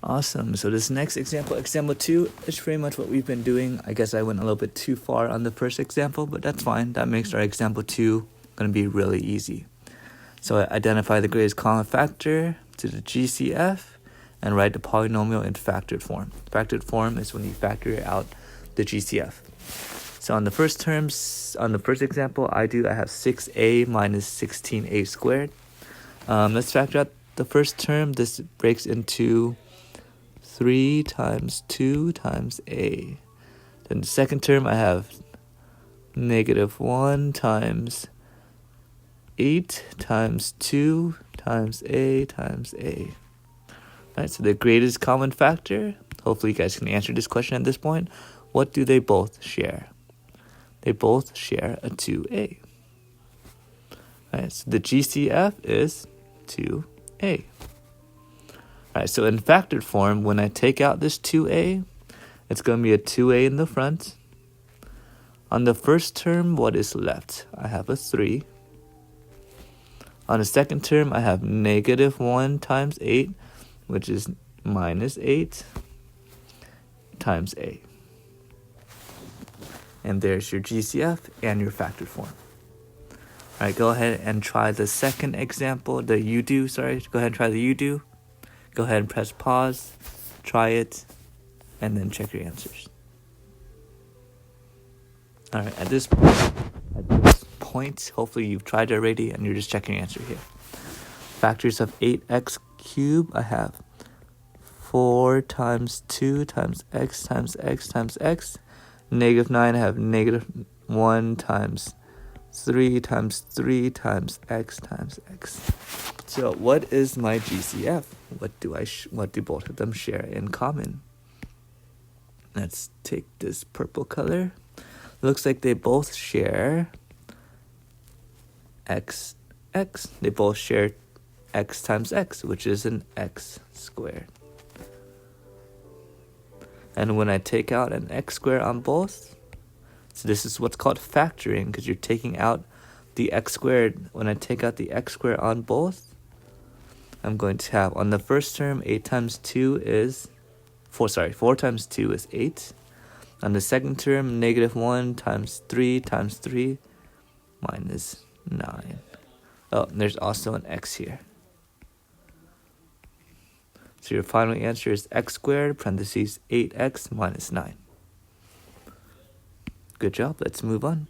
Awesome. So this next example, example 2, is pretty much what we've been doing. I guess I went a little bit too far on the first example, but that's fine. That makes our example 2 going to be really easy. So I identify the greatest common factor to the GCF and write the polynomial in factored form. Factored form is when you factor out the GCF. So on the first terms, on the first example I have 6a minus 16a squared. Let's factor out the first term. This breaks into 3 times 2 times a. Then the second term I have negative 1 times 8 times 2 times a times a. Alright, so the greatest common factor, hopefully you guys can answer this question at this point. What do they both share? They both share a 2a. Alright, so the GCF is 2a. Alright, so in factored form, when I take out this 2a, it's going to be a 2a in the front. On the first term, what is left? I have a 3. On the second term, I have negative 1 times 8, which is minus 8 times a. And there's your GCF and your factored form. Alright, go ahead and try the second example, the you-do, Go ahead and try the you-do. Go ahead and press pause, try it, and then check your answers. Alright, at this point, hopefully you've tried it already and you're just checking your answer here. Factors of 8x cubed, I have 4 times 2 times x times x times x. Negative 9, I have negative 1 times 3 times 3 times x times x. So what is my GCF? What do both of them share in common? Let's take this purple color. Looks like they both share x. They both share x times x, which is an x squared. And when I take out an x squared on both, so this is what's called factoring, because you're taking out the x squared. When I take out the x squared on both, I'm going to have on the first term 8 times 2 is 4 times 2 is 8. On the second term, negative 1 times 3 times 3 minus 9. Oh, there's also an x here. So your final answer is x squared, parentheses 8x minus 9. Good job, let's move on.